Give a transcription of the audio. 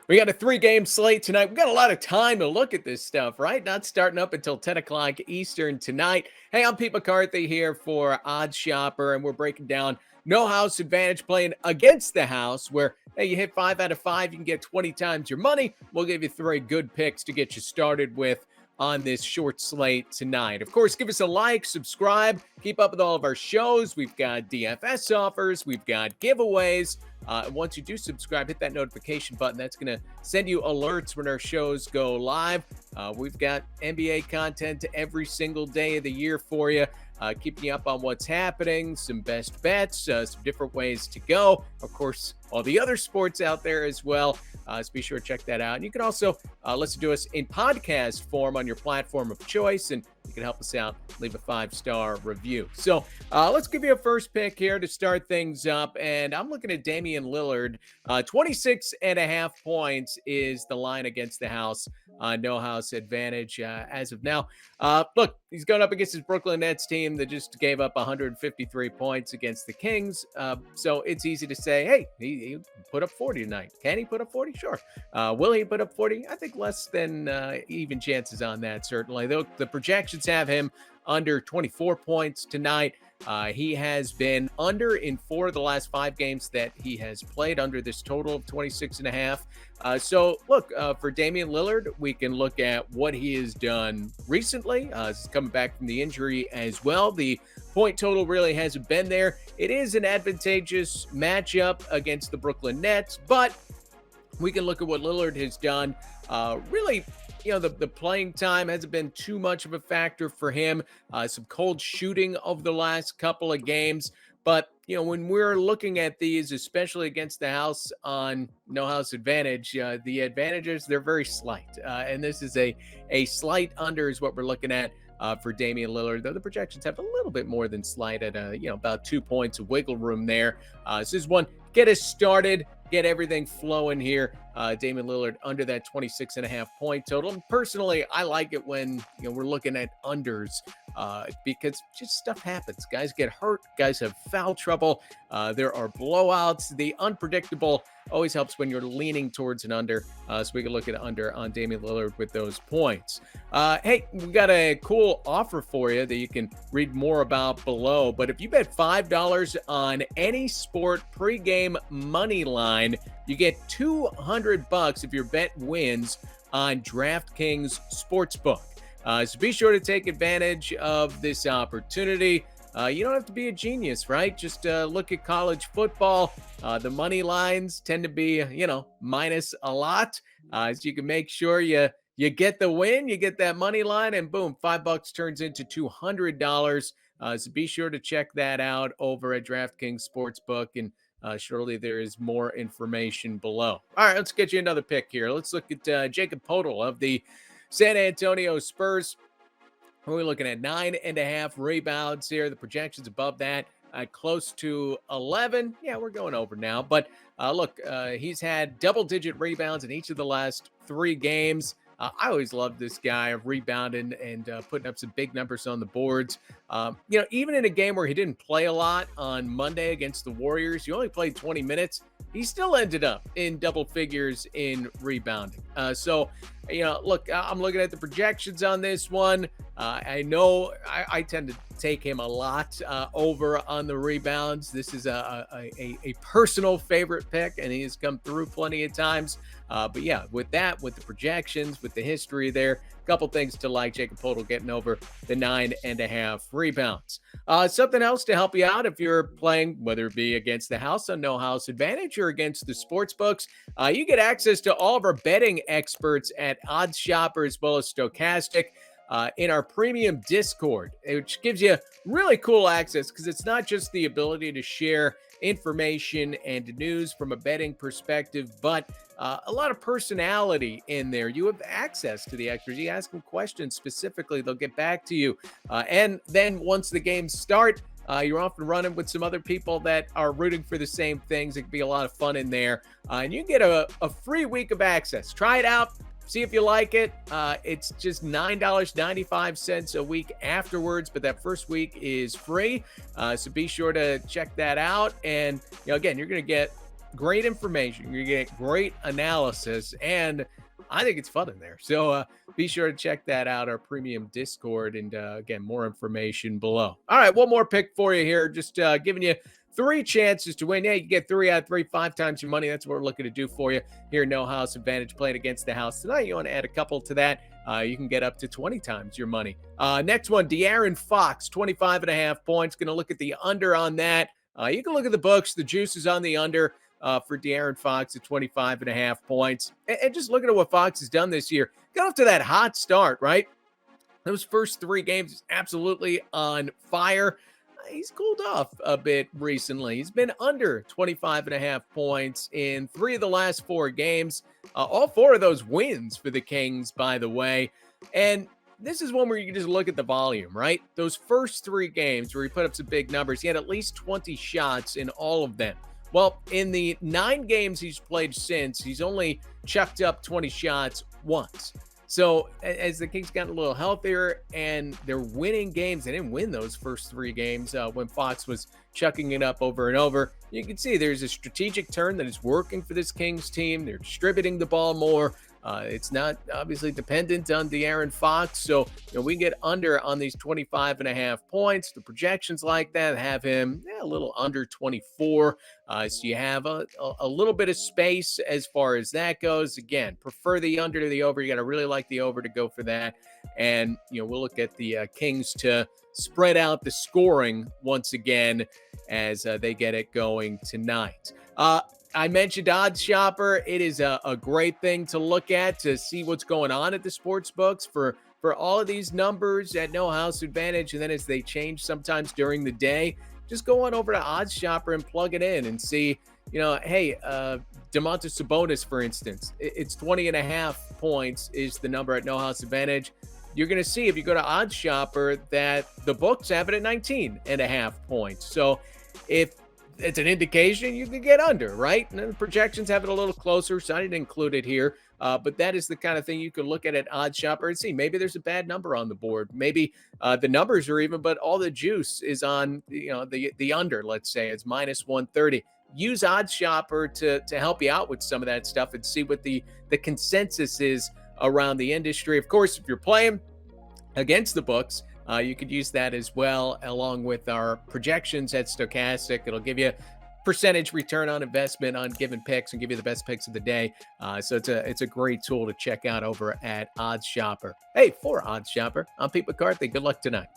We got a 3-game slate tonight. We got a lot of time to look at this stuff, right? Not starting up until 10 o'clock Eastern tonight. Hey, I'm Pete McCarthy here for OddsShopper, and we're breaking down no house advantage playing against the house, where hey, you hit 5 out of 5, you can get 20 times your money. We'll give you 3 good picks to get you started with on this short slate tonight. Of course, give us a like, subscribe, keep up with all of our shows. We've got DFS offers, we've got giveaways. Once you do subscribe, hit that notification button. That's going to send you alerts when our shows go live. We've got NBA content every single day of the year for you, keeping you up on what's happening, some best bets, some different ways to go. Of course, all the other sports out there as well. So be sure to check that out. And you can also listen to us in podcast form on your platform of choice, and you can help us out. Leave a 5-star review. So let's give you a first pick here to start things up. And I'm looking at Damian Lillard. 26.5 points is the line against the house. No house advantage as of now. Look, he's going up against his Brooklyn Nets team that just gave up 153 points against the Kings. So it's easy to say, hey, he put up 40 tonight. Can he put up 40? Sure. Will he put up 40? I think less than even chances on that, certainly. The projections have him under 24 points tonight. He has been under in 4 of the last 5 games that he has played, under this total of 26.5. So look, for Damian Lillard, we can look at what he has done recently. He's coming back from the injury as well. The point total really hasn't been there. It is an advantageous matchup against the Brooklyn Nets, but we can look at what Lillard has done. Really, the playing time hasn't been too much of a factor for him. Some cold shooting over the last couple of games. But, when we're looking at these, especially against the house on no house advantage, the advantages, they're very slight. And this is a slight under is what we're looking at for Damian Lillard, though the projections have a little bit more than slight at, about 2 points of wiggle room there. So this is one, get us started. Get everything flowing here. Damian Lillard under that 26.5 point total. And personally, I like it when we're looking at unders because just stuff happens. Guys get hurt. Guys have foul trouble. There are blowouts. The unpredictable always helps when you're leaning towards an under. So we can look at under on Damian Lillard with those points. Hey, we got a cool offer for you that you can read more about below. But if you bet $5 on any sport pregame money line, you get $200 if your bet wins on DraftKings Sportsbook. So be sure to take advantage of this opportunity. You don't have to be a genius, right? Just look at college football. The money lines tend to be, minus a lot. So you can make sure you get the win, you get that money line, and boom, $5 turns into $200. So be sure to check that out over at DraftKings Sportsbook, and surely there is more information below. All right, let's get you another pick here. Let's look at Jakob Poeltl of the San Antonio Spurs. We're looking at 9.5 rebounds here. The projection's above that, close to 11. Yeah, we're going over now. But look, he's had double-digit rebounds in each of the last 3 games. I always loved this guy of rebounding and putting up some big numbers on the boards. Even in a game where he didn't play a lot on Monday against the Warriors, he only played 20 minutes. He still ended up in double figures in rebounding. Look, I'm looking at the projections on this one. I know I tend to take him a lot over on the rebounds. This is a personal favorite pick, and he has come through plenty of times. But yeah, with the projections, with the history there, a couple things to like. Jakob Poeltl getting over the 9.5 rebounds. Something else to help you out if you're playing, whether it be against the house on no house advantage or against the sports books, you get access to all of our betting experts at OddsShopper as well as Stochastic in our premium Discord, which gives you really cool access because it's not just the ability to share information and news from a betting perspective, but a lot of personality in there. You have access to the experts. You ask them questions specifically, they'll get back to you. And then once the games start, you're often running with some other people that are rooting for the same things. It can be a lot of fun in there. And you get a free week of access. Try it out. See if you like it. It's just $9.95 a week afterwards, but that first week is free. So be sure to check that out. And again, you're going to get great information. You get great analysis, and I think it's fun in there. So be sure to check that out, our premium Discord, and again, more information below. All right, one more pick for you here. Just giving you 3 chances to win. Yeah, you get 3 out of 3, 5 times your money. That's what we're looking to do for you here. No house advantage playing against the house tonight. You want to add a couple to that. You can get up to 20 times your money. Next one, De'Aaron Fox, 25.5 points. Going to look at the under on that. You can look at the books. The juice is on the under for De'Aaron Fox at 25.5 points. And just looking at what Fox has done this year, got off to that hot start, right? Those first 3 games, absolutely on fire. He's cooled off a bit recently. He's been under 25.5 points in 3 of the last 4 games. All 4 of those wins for the Kings, by the way. And this is one where you can just look at the volume, right? Those first 3 games where he put up some big numbers, he had at least 20 shots in all of them. Well, in the 9 games he's played since, he's only chucked up 20 shots once. So as the Kings gotten a little healthier and they're winning games, they didn't win those first 3 games when Fox was chucking it up over and over. You can see there's a strategic turn that is working for this Kings team. They're distributing the ball more. It's not obviously dependent on De'Aaron Fox. So we get under on these 25.5 points. The projections like that have him a little under 24. So you have a little bit of space as far as that goes. Again, prefer the under to the over. You got to really like the over to go for that. And, we'll look at the Kings to spread out the scoring once again as they get it going tonight. I mentioned OddsShopper. It is a great thing to look at to see what's going on at the sports books for all of these numbers at no house advantage. And then as they change sometimes during the day, just go on over to OddsShopper and plug it in and see, hey, Domantas Sabonis, for instance, it's 20.5 points is the number at no house advantage. You're going to see if you go to OddsShopper that the books have it at 19.5 points. So if it's an indication you can get under, right? And then the projections have it a little closer, so I didn't include it here. But that is the kind of thing you can look at OddsShopper and see. Maybe there's a bad number on the board. Maybe the numbers are even, but all the juice is on the under. Let's say it's minus 130. Use OddsShopper to help you out with some of that stuff and see what the consensus is around the industry. Of course, if you're playing against the books, you could use that as well, along with our projections at Stochastic. It'll give you percentage return on investment on given picks and give you the best picks of the day. So it's a great tool to check out over at OddsShopper. Hey, for OddsShopper, I'm Pete McCarthy. Good luck tonight.